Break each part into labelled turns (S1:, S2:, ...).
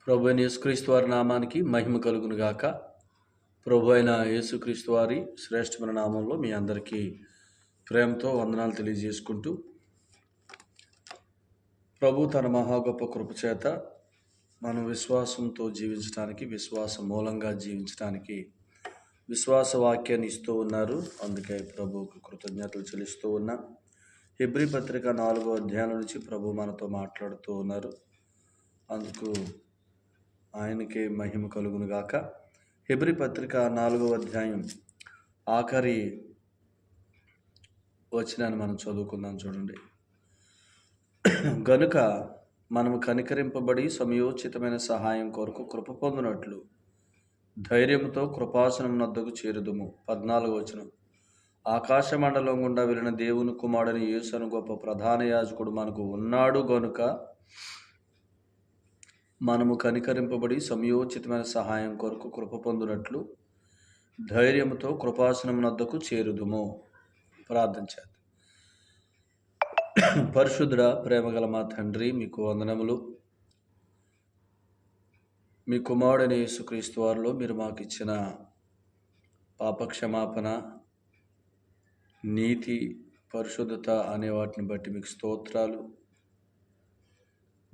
S1: ప్రభు అయిన యేసుక్రీస్తు వారి నామానికి మహిమ కలుగును గాక. ప్రభు అయిన యేసుక్రీస్తు వారి శ్రేష్టమైన నామంలో మీ అందరికీ ప్రేమతో వందనాలు తెలియజేసుకుంటూ, ప్రభు తన మహా గొప్ప కృప చేత మనం విశ్వాసంతో జీవించడానికి, విశ్వాస మూలంగా జీవించడానికి విశ్వాస వాక్యాన్ని ఇస్తూ ఉన్నారు. అందుకే ప్రభువుకు కృతజ్ఞతలు చెల్లిస్తూ ఉన్నా. హెబ్రీ పత్రిక 4వ అధ్యాయం నుంచి ప్రభు మనతో మాట్లాడుతూ ఉన్నారు. అందుకు ఆయనకే మహిమ కలుగును గాక. హెబ్రీ పత్రిక 4వ అధ్యాయం ఆఖరి వచనాన్ని మనం చదువుకుందాం. చూడండి. గనుక మనము కనికరింపబడి సమయోచితమైన సహాయం కొరకు కృప పొందినట్లు ధైర్యంతో కృపాసనం నద్దకు చేరుదుము. 14వ వచనం. ఆకాశ మండలం గుండా వెళ్ళిన దేవుని కుమారుని యేసు అను గొప్ప ప్రధాన యాజకుడు మనకు ఉన్నాడు గనుక మనము కనికరింపబడి సమయోచితమైన సహాయం కొరకు కృప పొందినట్లు ధైర్యంతో కృపాసనం నద్దకు చేరుదుము. ప్రార్థన చేద్దాం. పరిశుద్ధుడ, ప్రేమగల మా తండ్రి, మీకు వందనములు. మీ కుమారుడైన యేసుక్రీస్తు వారిలో మీరు మాకు ఇచ్చిన పాపక్షమాపణ, నీతి, పరిశుద్ధత అనే వాటిని బట్టి మీకు స్తోత్రాలు.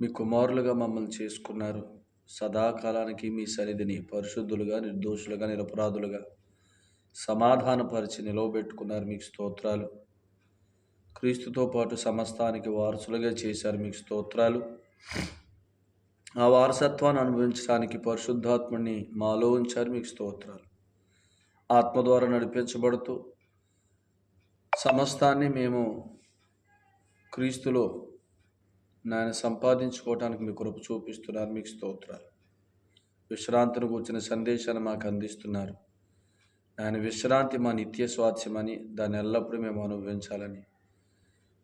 S1: మీ కుమారులుగా మమ్మల్ని చేసుకున్నారు. సదాకాలానికి మీ సన్నిధిని పరిశుద్ధులుగా, నిర్దోషులుగా, నిరపరాధులుగా సమాధానపరిచి నిలవబెట్టుకున్నారు. మీకు స్తోత్రాలు. క్రీస్తుతో పాటు సమస్తానికి వారసులుగా చేశారు. మీకు స్తోత్రాలు. ఆ వారసత్వాన్ని అనుభవించడానికి పరిశుద్ధాత్మని మాలో ఉంచారు. మీకు స్తోత్రాలు. ఆత్మ ద్వారా నడిపించబడుతూ సమస్తాన్ని మేము క్రీస్తులో నాయన సంపాదించుకోవటానికి మీ కృప చూపిస్తున్నారు. మీకు స్తోత్రాలు. విశ్రాంతిని కూర్చున్న సందేశాన్ని మాకు అందిస్తున్నారు. ఆయన విశ్రాంతి మా నిత్య స్వాస్థ్యమని, దాన్ని ఎల్లప్పుడూ మేము అనుభవించాలని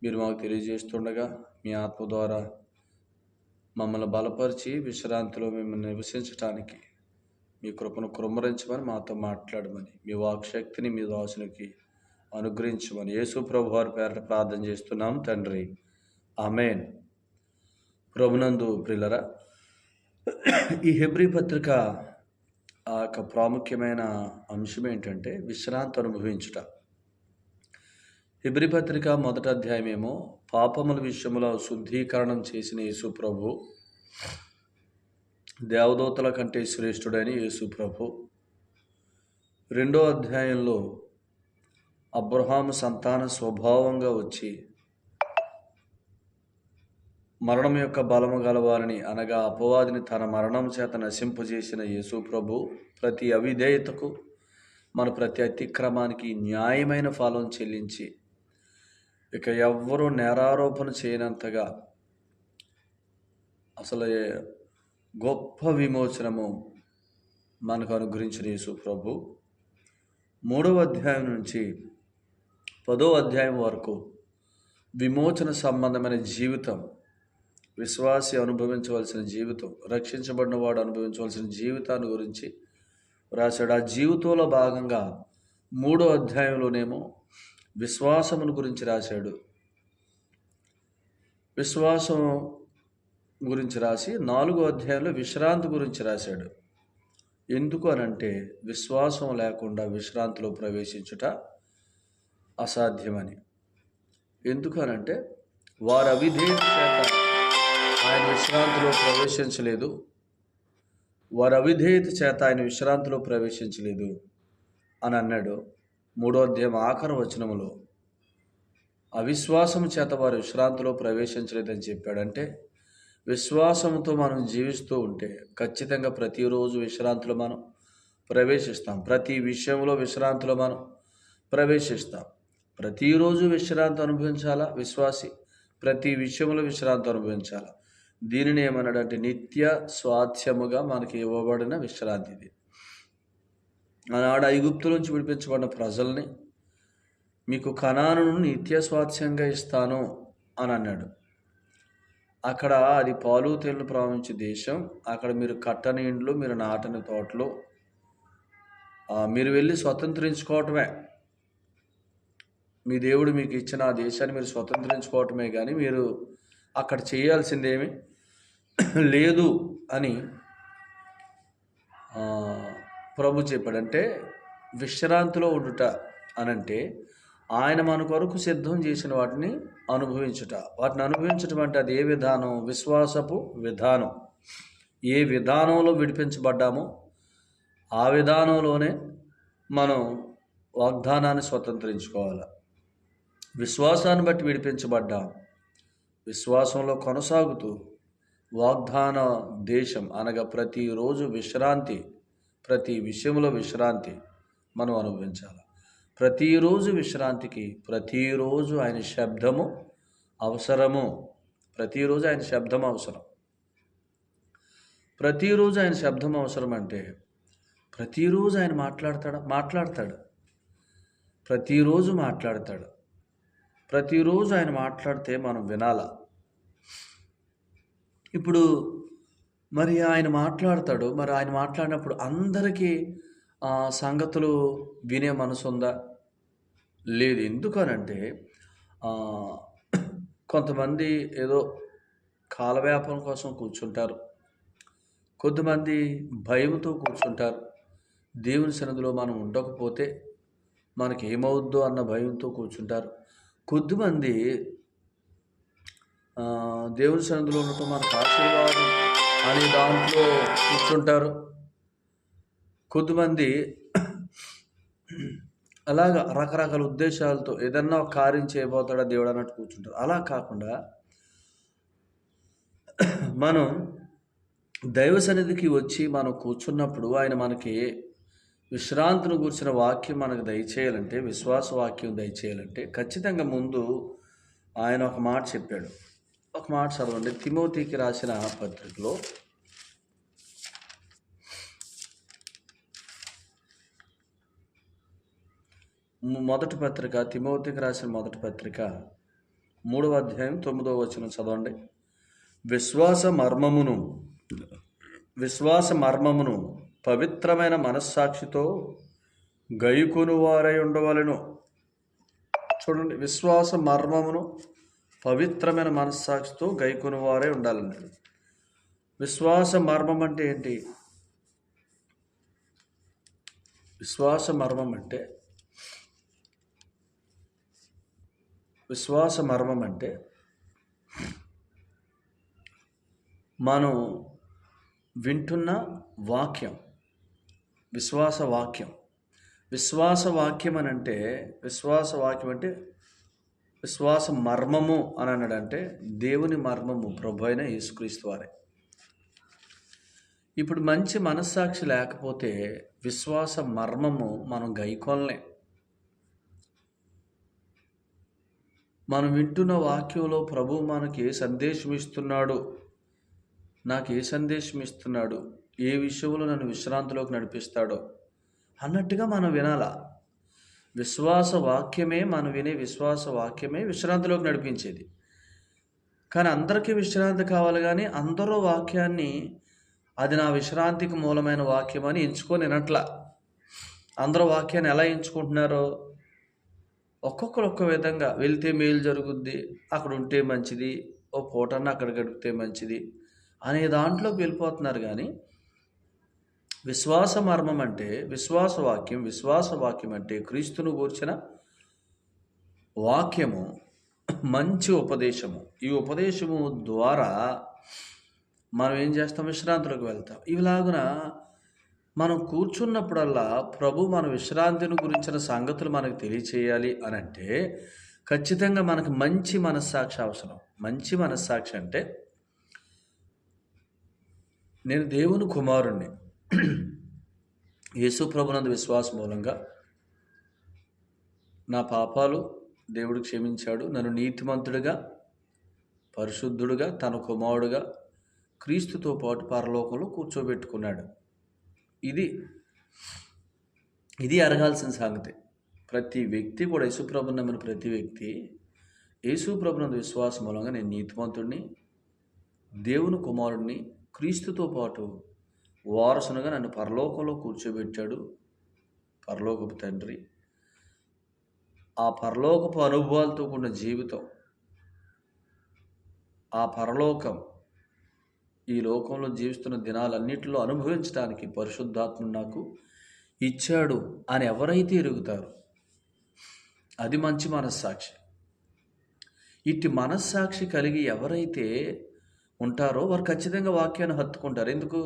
S1: మీరు మాకు తెలియజేస్తుండగా, మీ ఆత్మ ద్వారా మమ్మల్ని బలపరిచి విశ్రాంతిలో మిమ్మల్ని నివసించడానికి మీ కృపను కృమ్మరించమని, మాతో మాట్లాడమని, మీ వాక్శక్తిని మీ దాసునికి అనుగ్రహించమని యేసు ప్రభు వారి పేరట ప్రార్థన చేస్తున్నాం తండ్రి. ఆమేన్. ప్రభునందు ప్రియులరా, ఈ హెబ్రీ పత్రిక ఆ యొక్క ప్రాముఖ్యమైన అంశం ఏంటంటే విశ్రాంతి అనుభవించుట. హెబ్రీ పత్రిక 1వ అధ్యాయమేమో పాపముల విషయంలో శుద్ధీకరణం చేసిన యేసు ప్రభు, దేవదూతల కంటే శ్రేష్ఠుడైన యేసు ప్రభు. 2వ అధ్యాయంలో అబ్రహాము సంతాన స్వభావంగా వచ్చి మరణం యొక్క బలము గలవారిని, అనగా అపవాదిని తన మరణం చేత నశింపజేసిన యేసు ప్రభు ప్రతి అవిధేయతకు, మన ప్రతి అతిక్రమానికి న్యాయమైన ఫలం చెల్లించి ఇక ఎవ్వరూ నేరారోపణ చేయనంతగా అసలు గొప్ప విమోచనము మనకు అనుగ్రహించిన యేసు ప్రభు 3వ అధ్యాయం నుంచి 10వ అధ్యాయం వరకు విమోచన సంబంధమైన జీవితం, విశ్వాసి అనుభవించవలసిన జీవితం, రక్షించబడిన వాడు అనుభవించవలసిన జీవితాన్ని గురించి రాశాడు. ఆ జీవితంలో భాగంగా 3వ అధ్యాయంలోనేమో విశ్వాసమును గురించి రాశాడు. విశ్వాసం గురించి రాసి 4వ అధ్యాయంలో విశ్రాంతి గురించి రాశాడు. ఎందుకు అనంటే విశ్వాసం లేకుండా విశ్రాంతిలో ప్రవేశించుట అసాధ్యమని. ఎందుకు అనంటే వారి అవిధేయత చేత ఆయన విశ్రాంతిలో ప్రవేశించలేదు. వారి అవిధేయత చేత ఆయన విశ్రాంతిలో ప్రవేశించలేదు అని అన్నాడు. 3వ అధ్యాయం ఆఖరి వచనములో అవిశ్వాసము చేత వారు విశ్రాంతిలో ప్రవేశించలేదని చెప్పాడంటే, విశ్వాసంతో మనం జీవిస్తూ ఉంటే ఖచ్చితంగా ప్రతిరోజు విశ్రాంతిలో మనం ప్రవేశిస్తాం. ప్రతి విషయంలో విశ్రాంతిలో మనం ప్రవేశిస్తాం. ప్రతిరోజు విశ్రాంతి అనుభవించాలా విశ్వాసి? ప్రతి విషయంలో విశ్రాంతి అనుభవించాలా? దీనిని ఏమన్నాడంటే నిత్య స్వాస్థ్యముగా మనకి ఇవ్వబడిన విశ్రాంతి ఇది. ఆనాడు ఐగుప్తు నుంచి విడిపించబడిన ప్రజల్ని మీకు కనానును నిత్య స్వాస్థ్యంగా ఇస్తాను అని అన్నాడు. అక్కడ అది పాలు తేనెలు ప్రవహించే దేశం. అక్కడ మీరు కట్టని ఇండ్లు, మీరు నాటని తోటలు, మీరు వెళ్ళి స్వతంత్రించుకోవటమే. మీ దేవుడు మీకు ఇచ్చిన ఆ దేశాన్ని మీరు స్వతంత్రించుకోవటమే కానీ మీరు అక్కడ చేయాల్సిందేమి లేదు అని ప్రభు చెప్పాడంటే విశ్రాంతిలో ఉండుట అనంటే ఆయన మన కొరకు సిద్ధం చేసిన వాటిని అనుభవించుట. వాటిని అనుభవించటం అంటే అది ఏ విధానం? విశ్వాసపు విధానం. ఏ విధానంలో విడిపించబడ్డామో ఆ విధానంలోనే మనం వాగ్దానాన్ని స్వతంత్రించుకోవాలి. విశ్వాసాన్ని బట్టి విడిపించబడ్డాం. విశ్వాసంలో కొనసాగుతూ వాగ్దాన దేశం అనగా ప్రతిరోజు విశ్రాంతి, ప్రతి విషయంలో విశ్రాంతి మనం అనుభవించాలి. ప్రతిరోజు విశ్రాంతికి ప్రతిరోజు ఆయన శబ్దము అవసరము. ప్రతిరోజు ఆయన శబ్దం అవసరం. ప్రతిరోజు ఆయన శబ్దం అవసరం అంటే ప్రతిరోజు ఆయన మాట్లాడతాడు. ప్రతిరోజు మాట్లాడతాడు. ప్రతిరోజు ఆయన మాట్లాడితే మనం వినాలా? ఇప్పుడు మరి ఆయన మాట్లాడతాడు. మరి ఆయన మాట్లాడినప్పుడు అందరికీ సంగతులు వినే మనసు ఉందా? లేదు. ఎందుకనంటే కొంతమంది ఏదో కాలవ్యాపనం కోసం కూర్చుంటారు. కొద్దిమంది భయంతో కూర్చుంటారు. దేవుని సన్నిధిలో మనం ఉండకపోతే మనకి ఏమవుద్దో అన్న భయంతో కూర్చుంటారు. కొద్దిమంది దేవుని సన్నిధిలో ఉండటం మనకు ఆశీర్వాదం అనే దాంట్లో కూర్చుంటారు. కొద్దిమంది అలాగా రకరకాల ఉద్దేశాలతో ఏదన్నా ఒక కార్యం చేయబోతాడా దేవుడు అన్నట్టు కూర్చుంటారు. అలా కాకుండా మనం దైవ సన్నిధికి వచ్చి మనం కూర్చున్నప్పుడు ఆయన మనకి విశ్రాంతిని కూర్చిన వాక్యం మనకు దయచేయాలంటే, విశ్వాస వాక్యం దయచేయాలంటే ఖచ్చితంగా ముందు ఆయన ఒక మాట చెప్పాడు. ఒక మాట చదవండి. తిమోతికి రాసిన పత్రికలో మొదటి పత్రిక, తిమోతికి రాసిన మొదటి పత్రిక 3వ అధ్యాయం 9వ వచనం చదవండి. విశ్వాస మర్మమును పవిత్రమైన మనస్సాక్షితో గైకొను వారై ఉండవలెను. చూడండి, విశ్వాస మర్మమును పవిత్రమైన మనస్సాక్షితో గైకొను వారై ఉండాలన్నాడు. విశ్వాస మర్మం అంటే ఏంటి? విశ్వాస మర్మం అంటే మనం వింటున్న వాక్యం, విశ్వాస వాక్యం అని అంటే విశ్వాస మర్మము అని అన్నాడంటే దేవుని మర్మము ప్రభు అయిన యేసుక్రీస్తు వారే. ఇప్పుడు మంచి మనస్సాక్షి లేకపోతే విశ్వాస మర్మము మనం గైకొనలే. మనం వింటున్న వాక్యంలో ప్రభు మనకి ఏ సందేశం ఇస్తున్నాడు, నాకు ఏ సందేశం ఇస్తున్నాడు, ఏ విషయంలో నన్ను విశ్రాంతిలోకి నడిపిస్తాడో అన్నట్టుగా మనం వినాలా. విశ్వాస వాక్యమే మనం వినే విశ్వాస వాక్యమే విశ్రాంతిలోకి నడిపించేది. కానీ అందరికీ విశ్రాంతి కావాలి, కానీ అందరూ వాక్యాన్ని అది నా విశ్రాంతికి మూలమైన వాక్యం అని ఎంచుకొని వినట్లా. అందరూ వాక్యాన్ని ఎలా ఎంచుకుంటున్నారో ఒక్కొక్కరు ఒక్క విధంగా. వెళ్తే మేలు జరుగుద్ది, అక్కడ ఉంటే మంచిది, ఓ పూటన్న అక్కడ గడిపితే మంచిది అనే దాంట్లోకి వెళ్ళిపోతున్నారు. కానీ విశ్వాస మర్మం అంటే విశ్వాస వాక్యం అంటే క్రీస్తును గూర్చిన వాక్యము, మంచి ఉపదేశము. ఈ ఉపదేశము ద్వారా మనం ఏం చేస్తాం? విశ్రాంతిలోకి వెళ్తాం. ఇలాగున మనం కూర్చున్నప్పుడల్లా ప్రభు మన విశ్రాంతిని గురించిన సంగతులు మనకు తెలియచేయాలి అని అంటే ఖచ్చితంగా మనకు మంచి మనస్సాక్షి అవసరం. మంచి మనస్సాక్షి అంటే నేను దేవుని కుమారుణ్ణి, యేసు ప్రభునందు విశ్వాసం మూలంగా నా పాపాలు దేవుడు క్షమించాడు, నన్ను నీతిమంతుడిగా, పరిశుద్ధుడుగా, తన కుమారుడుగా క్రీస్తుతో పాటు పరలోకంలో కూర్చోబెట్టుకున్నాడు. ఇది అరగాల్సిన సంగతి. ప్రతి వ్యక్తి కూడా యేసుప్రభుని నమ్మిన ప్రతి వ్యక్తి యేసుప్రభునందు విశ్వాసం మూలంగా నేను నీతిమంతుడిని, దేవుని కుమారుడిని, క్రీస్తుతో పాటు వారసునుగా నన్ను పరలోకంలో కూర్చోబెట్టాడు పరలోకపు తండ్రి. ఆ పరలోకపు అనుభవాలతో కూడిన జీవితం, ఆ పరలోకం ఈ లోకంలో జీవిస్తున్న దినాలన్నింటిలో అనుభవించడానికి పరిశుద్ధాత్మ నాకు ఇచ్చాడు అని ఎవరైతే ఎరుగుతారో అది మంచి మనస్సాక్షి. ఇట్టి మనస్సాక్షి కలిగి ఎవరైతే ఉంటారో వారు ఖచ్చితంగా వాక్యాన్ని హత్తుకుంటారు. ఎందుకు?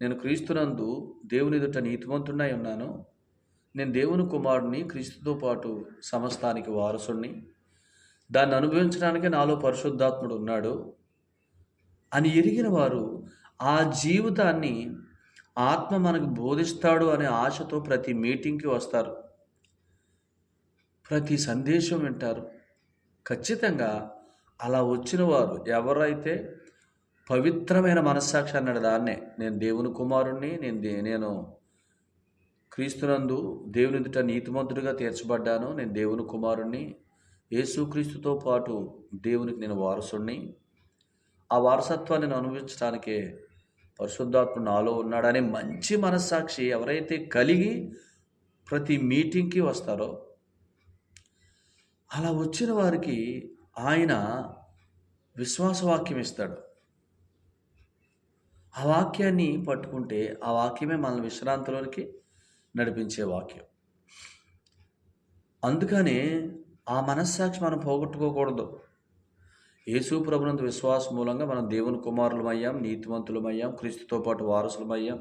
S1: నేను క్రీస్తునందు దేవుని ఎదుట నీతిమంతుడై ఉన్నాను, నేను దేవుని కుమారుడిని, క్రీస్తుతో పాటు సమస్తానికి వారసుడిని, దాన్ని అనుభవించడానికే నాలో పరిశుద్ధాత్ముడు ఉన్నాడు అని ఎరిగిన వారు ఆ జీవితాన్ని ఆత్మ మనకు బోధిస్తాడు అనే ఆశతో ప్రతి మీటింగ్కి వస్తారు, ప్రతి సందేశం వింటారు. ఖచ్చితంగా అలా వచ్చిన వారు ఎవరైతే పవిత్రమైన మనస్సాక్షి అన్నాడు దాన్నే, నేను దేవుని కుమారుణ్ణి, నేను క్రీస్తునందు దేవుని ఎదుట నీతిమంతుడిగా తీర్చబడ్డాను, నేను దేవుని కుమారుణ్ణి, యేసుక్రీస్తుతో పాటు దేవునికి నేను వారసుడిని, ఆ వారసత్వాన్ని నేను అనుభవించడానికే పరిశుద్ధాత్ముడు నాలో ఉన్నాడనే మంచి మనస్సాక్షి ఎవరైతే కలిగి ప్రతి మీటింగ్కి వస్తారో అలా వచ్చిన వారికి ఆయన విశ్వాసవాక్యం ఇస్తాడు. ఆ వాక్యాన్ని పట్టుకుంటే ఆ వాక్యమే మనల్ని విశ్రాంతిలోనికి నడిపించే వాక్యం. అందుకనే ఆ మనస్సాక్షి మనం పోగొట్టుకోకూడదు. యేసు ప్రభునందు విశ్వాసం మూలంగా మనం దేవుని కుమారులమయ్యాం, నీతిమంతులమయ్యాం, క్రీస్తుతో పాటు వారసులమయ్యాం,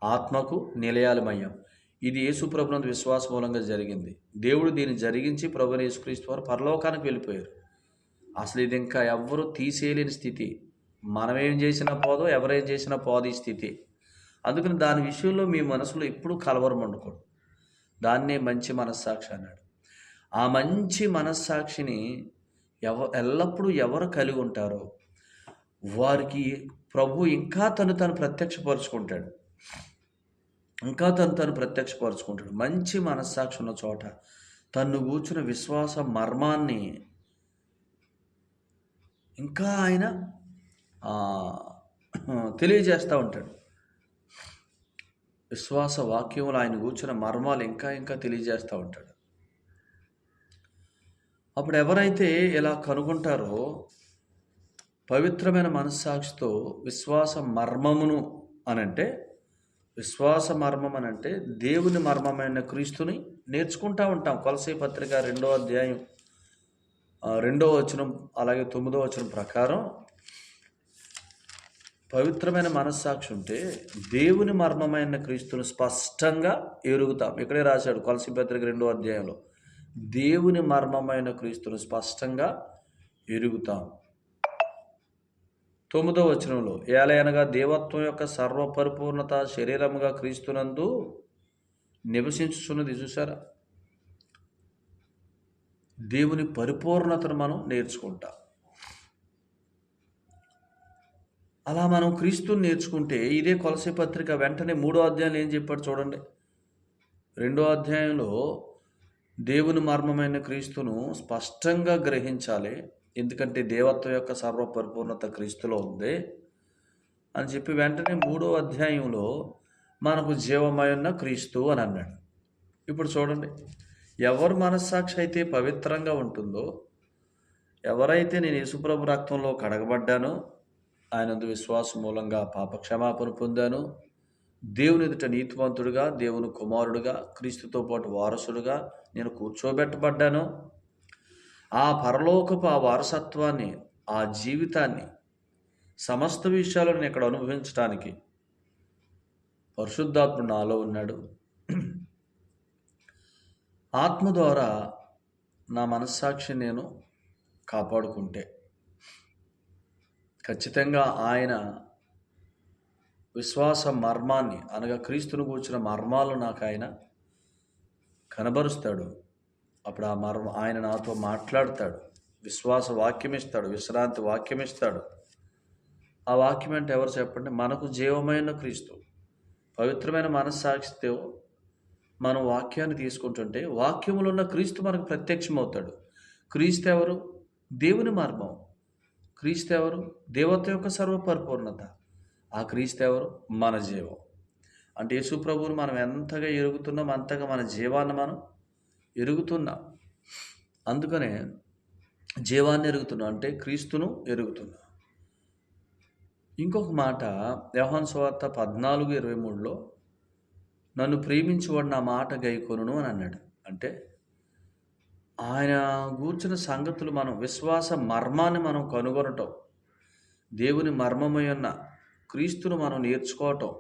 S1: ఆత్మకు నిలయాలమయ్యాం. ఇది యేసు ప్రభునందు విశ్వాసం మూలంగా జరిగింది. దేవుడు దీన్ని జరిగించి ప్రభువైన యేసుక్రీస్తు వారు పరలోకానికి వెళ్ళిపోయారు. అసలు ఇది ఇంకా ఎవ్వరూ తీసేయలేని స్థితి. మనమేం చేసినా పోదో, ఎవరేం చేసినా పోదు ఈ స్థితి. అందుకని దాని విషయంలో మీ మనసులో ఎప్పుడూ కలవరం ఉండకూడదు. దాన్నే మంచి మనస్సాక్షి అన్నాడు. ఆ మంచి మనస్సాక్షిని ఎల్లప్పుడూ ఎవరు కలిగి ఉంటారో వారికి ప్రభు ఇంకా తను ప్రత్యక్షపరుచుకుంటాడు. మంచి మనస్సాక్షి ఉన్న చోట తను కూర్చున్న విశ్వాస మర్మాన్ని ఇంకా ఆయన తెలియజేస్తూ ఉంటాడు. విశ్వాస వాక్యములు ఆయన కూర్చున్న మర్మాలు ఇంకా తెలియజేస్తూ ఉంటాడు. అప్పుడు ఎవరైతే ఇలా కనుగొంటారో పవిత్రమైన మనస్సాక్షితో విశ్వాస మర్మమును అనంటే, విశ్వాస మర్మం అనంటే దేవుని మర్మమైన క్రీస్తుని నేర్చుకుంటూ ఉంటాం. కొలసీ పత్రిక 2వ అధ్యాయం 2వ వచనం అలాగే 9వ వచనం ప్రకారం పవిత్రమైన మనస్సాక్షి ఉంటే దేవుని మర్మమైన క్రీస్తును స్పష్టంగా ఎరుగుతాం. ఇక్కడే రాశాడు కొలసీ పత్రిక 2వ అధ్యాయంలో, దేవుని మర్మమైన క్రీస్తును స్పష్టంగా ఎరుగుతాం. 9వ వచనంలో, ఏలయనగా దేవత్వం యొక్క సర్వపరిపూర్ణత శరీరముగా క్రీస్తునందు నివసించుచున్నది. చూసారా? దేవుని పరిపూర్ణతను మనం నేర్చుకుంటాం. అలా మనం క్రీస్తుని నేర్చుకుంటే ఇదే కొలసీ పత్రిక వెంటనే 3వ అధ్యాయంలో ఏం చెప్పాడు చూడండి. 2వ అధ్యాయంలో దేవుని మర్మమైన క్రీస్తును స్పష్టంగా గ్రహించాలి, ఎందుకంటే దేవత్వం యొక్క సర్వపరిపూర్ణత క్రీస్తులో ఉంది అని చెప్పి వెంటనే 3వ అధ్యాయంలో మనకు జీవమైన క్రీస్తు అని అన్నాడు. ఇప్పుడు చూడండి, ఎవరి మనస్సాక్షి అయితే పవిత్రంగా ఉంటుందో, ఎవరైతే నేను యేసుప్రభు రక్తంలో కడగబడ్డానో, ఆయనందు విశ్వాసం మూలంగా పాపక్షమాపణ పొందాను, దేవుని ఎదుట నీతివంతుడుగా, దేవుని కుమారుడుగా, క్రీస్తుతో పాటు వారసుడుగా నేను కూర్చోబెట్టబడ్డాను, ఆ పరలోకపు ఆ వారసత్వాన్ని, ఆ జీవితాన్ని, సమస్త విషయాలను ఇక్కడ అనుభవించడానికి పరిశుద్ధాత్ముడు నాలో ఉన్నాడు. ఆత్మ ద్వారా నా మనస్సాక్షిని నేను కాపాడుకుంటే ఖచ్చితంగా ఆయన విశ్వాస మర్మాన్ని అనగా క్రీస్తును కూర్చున్న మర్మాలు నాకు ఆయన కనబరుస్తాడు. అప్పుడు ఆ మర్మం ఆయన నాతో మాట్లాడతాడు, విశ్వాస వాక్యం ఇస్తాడు, విశ్రాంతి వాక్యం ఇస్తాడు. ఆ వాక్యం అంటే ఎవరు చెప్పండి? మనకు జీవమైన క్రీస్తు. పవిత్రమైన మనస్సాక్షితో మనం వాక్యాన్ని తీసుకుంటుంటే వాక్యములో ఉన్న క్రీస్తు మనకు ప్రత్యక్షమవుతాడు. క్రీస్తు ఎవరు? దేవుని మర్మం. క్రీస్తు ఎవరు? దేవత్వం యొక్క సర్వపరిపూర్ణత. ఆ క్రీస్తు ఎవరు? మన జీవం. అంటే యేసు ప్రభువుని మనం ఎంతగా ఎరుగుతున్నాం అంతగా మన జీవాన్ని మనం ఎరుగుతున్నాం. అందుకనే జీవాన్ని ఎరుగుతున్నాం అంటే క్రీస్తును ఎరుగుతున్నాం. ఇంకొక మాట యోహాను సువార్త 14:23లో నన్ను ప్రేమించువాడు నా మాట గైకొనును అని అన్నాడు. అంటే ఆయన గూర్చిన సంగతులు మనం విశ్వాస మర్మాన్ని మనం కనుగొనటం, దేవుని మర్మమై ఉన్న క్రీస్తును మనం నేర్చుకోవటం,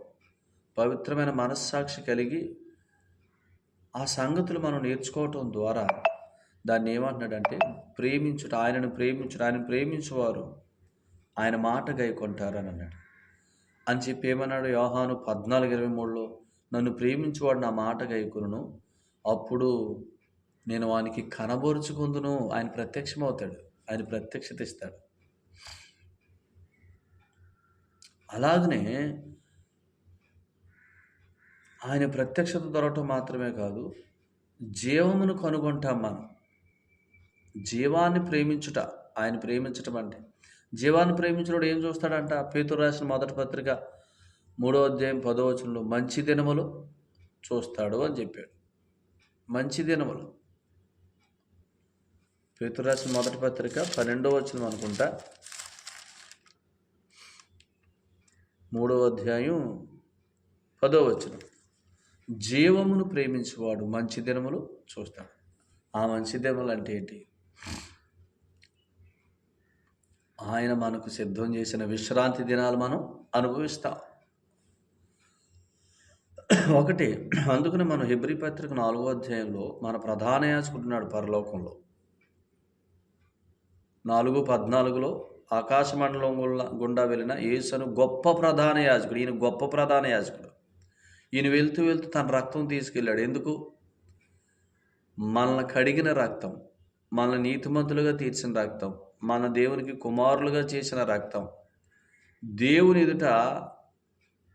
S1: పవిత్రమైన మనస్సాక్షి కలిగి ఆ సంగతులు మనం నేర్చుకోవటం ద్వారా దాన్ని ఏమంటున్నాడంటే ప్రేమించుట, ఆయనను ప్రేమించువారు ఆయన మాట గైకొంటారని అన్నాడు. అని చెప్పి ఏమన్నాడు యోహాను 14:23లో నన్ను ప్రేమించువాడు నా మాట గైకొనును, అప్పుడు నేను వానికి కనబరుచుకుందును. ఆయన ప్రత్యక్షమవుతాడు, ఆయన ప్రత్యక్షత ఇస్తాడు. అలాగనే ఆయన ప్రత్యక్షత దొరకటం మాత్రమే కాదు, జీవమును కనుగొంటాం మనం. జీవాన్ని ప్రేమించుట, ఆయన ప్రేమించటం అంటే జీవాన్ని ప్రేమించినోడు ఏం చూస్తాడంట? పేతురు రాసిన మొదటి పత్రిక 3:10 మంచి దినములు చూస్తాడు అని చెప్పాడు. మంచి దినములు. పేతురు రాసిన మొదటి పత్రిక 12 అనుకుంటా, 3:10 జీవమును ప్రేమించేవాడు మంచి దినములు చూస్తాడు. ఆ మంచి దినములు అంటే ఏంటి? ఆయన మనకు సిద్ధం చేసిన విశ్రాంతి దినాలు మనం అనుభవిస్తాం. ఒకటి, అందుకని మనం హెబ్రీ పత్రిక 4 మన ప్రధాన యాజకుడున్నాడు పరలోకంలో. 4:14 ఆకాశమండలం గుండా వెళ్ళిన యేసును గొప్ప ప్రధాన యాజకుడు. ఈయన గొప్ప ప్రధాన యాజకుడు. ఈయన వెళ్తూ తన రక్తం తీసుకెళ్ళాడు. ఎందుకు? మనల్ని కడిగిన రక్తం, మనల్ని నీతిమంతులుగా తీర్చిన రక్తం, మన దేవునికి కుమారులుగా చేసిన రక్తం, దేవుని ఎదుట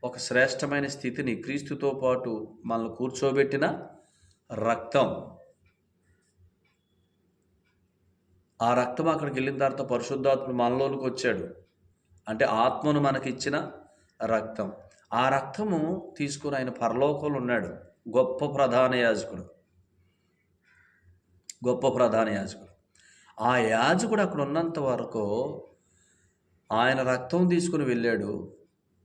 S1: ఒక శ్రేష్టమైన స్థితిని క్రీస్తుతో పాటు మనల్ని కూర్చోబెట్టిన రక్తం. ఆ రక్తం అక్కడికి వెళ్ళిన తర్వాత పరిశుద్ధాత్ముడు మనలోనికి వచ్చాడు. అంటే ఆత్మను మనకిచ్చిన రక్తం. ఆ రక్తము తీసుకుని ఆయన పరలోకంలో ఉన్నాడు. గొప్ప ప్రధాన యాజకుడు. ఆ యాజకుడు అక్కడ ఉన్నంత వరకు ఆయన రక్తం తీసుకుని వెళ్ళాడు.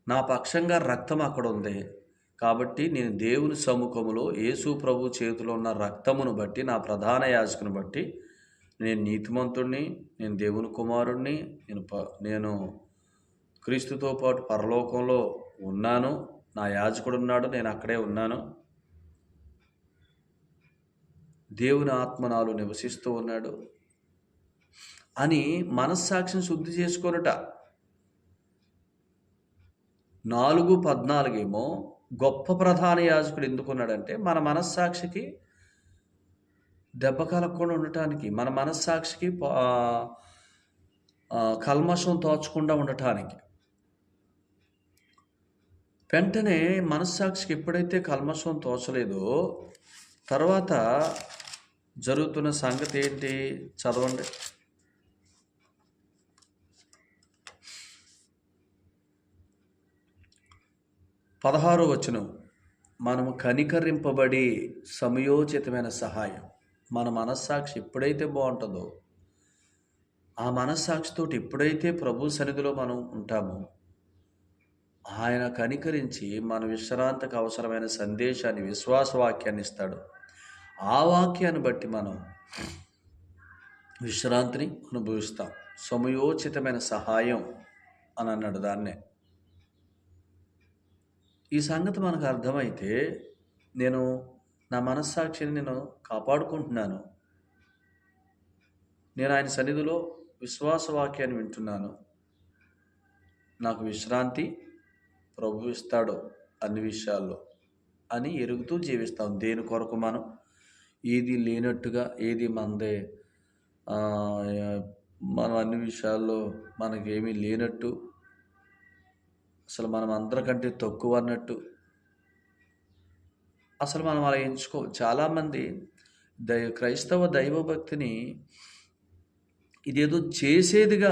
S1: నా పక్షంగా రక్తం అక్కడ ఉంది కాబట్టి నేను దేవుని సముఖములో యేసు ప్రభు చేతిలో ఉన్న రక్తమును బట్టి, నా ప్రధాన యాజకుని బట్టి నేను నీతిమంతుడిని, నేను దేవుని కుమారుడిని, నేను క్రీస్తుతో పాటు పరలోకంలో ఉన్నాను, నా యాజకుడు ఉన్నాడు, నేను అక్కడే ఉన్నాను, దేవుని ఆత్మ నాలో నివసిస్తూ ఉన్నాడు అని మనస్సాక్షిని శుద్ధి చేసుకొనుట. 4:14 గొప్ప ప్రధాన యాజకుడు ఎందుకున్నాడంటే మన మనస్సాక్షికి దెబ్బ కలగకుండా ఉండటానికి, మన మనస్సాక్షికి కల్మషం తోచకుండా ఉండటానికి. వెంటనే మనస్సాక్షికి ఎప్పుడైతే కల్మషం తోచలేదో తర్వాత జరుగుతున్న సంగతి ఏంటి? చదవండి. 16 మనము కనికరింపబడి సమయోచితమైన సహాయం. మన మనస్సాక్షి ఎప్పుడైతే బాగుంటుందో, ఆ మనస్సాక్షితో ఎప్పుడైతే ప్రభు సన్నిధిలో మనం ఉంటామో, ఆయన కనికరించి మన విశ్రాంతికి అవసరమైన సందేశాన్ని, విశ్వాస వాక్యాన్ని ఇస్తాడు. ఆ వాక్యాన్ని బట్టి మనం విశ్రాంతిని అనుభవిస్తాం. సమయోచితమైన సహాయం అని అన్నాడు దాన్నే. ఈ సంగతి మనకు అర్థమైతే నేను నా మనస్సాక్షిని నేను కాపాడుకుంటున్నాను, నేను ఆయన సన్నిధిలో విశ్వాస వాక్యాన్ని వింటున్నాను, నాకు విశ్రాంతి ప్రభు ఇస్తాడు అన్ని విషయాల్లో అని ఎరుగుతూ జీవిస్తాం. దేని కొరకు మనం ఏది లేనట్టుగా, ఏది మనదే, మనం అన్ని విషయాల్లో మనకేమీ లేనట్టు, అసలు మనం అందరికంటే తక్కువ అన్నట్టు అసలు మనం అలా చాలామంది క్రైస్తవ దైవభక్తిని ఇదేదో చేసేదిగా,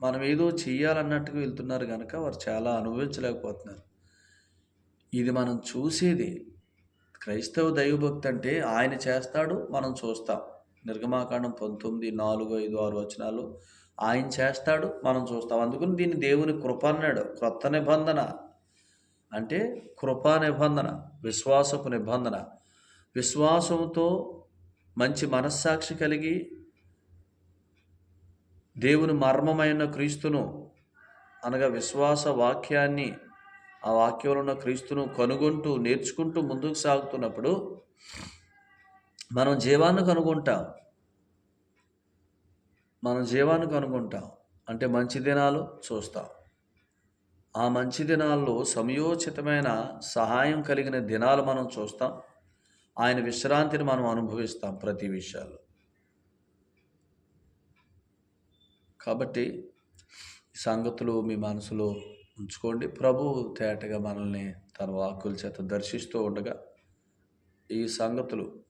S1: మనం ఏదో చెయ్యాలన్నట్టుగా వెళ్తున్నారు కనుక వారు చాలా అనుభవించలేకపోతున్నారు. ఇది మనం చూసేది. క్రైస్తవ దైవభక్తి అంటే ఆయన చేస్తాడు, మనం చూస్తాం. నిర్గమాకాండం 19:4, 5, 6 ఆయన చేస్తాడు, మనం చూస్తాం. అందుకని దీన్ని దేవుని కృప అన్నాడు. క్రొత్త నిబంధన అంటే కృపా నిబంధన, విశ్వాసపు నిబంధన. విశ్వాసంతో మంచి మనస్సాక్షి కలిగి దేవుని మర్మమైన క్రీస్తును అనగా విశ్వాస వాక్యాన్ని, ఆ వాక్యంలో ఉన్న క్రీస్తును కనుగొంటూ నేర్చుకుంటూ ముందుకు సాగుతున్నప్పుడు మనం జీవాన్ని కనుగొంటాం. అంటే మంచి దినాలు చూస్తాం. ఆ మంచి దినాల్లో సమయోచితమైన సహాయం కలిగిన దినాలు మనం చూస్తాం. ఆయన విశ్రాంతిని మనం అనుభవిస్తాం ప్రతి విషయాల్లో. కాబట్టి ఈ సంగతులు మీ మనసులో ఉంచుకోండి. ప్రభువు తేటగా మనల్ని తన వాక్కుల చేత దర్శిస్తూ ఉండగా ఈ సంగతులు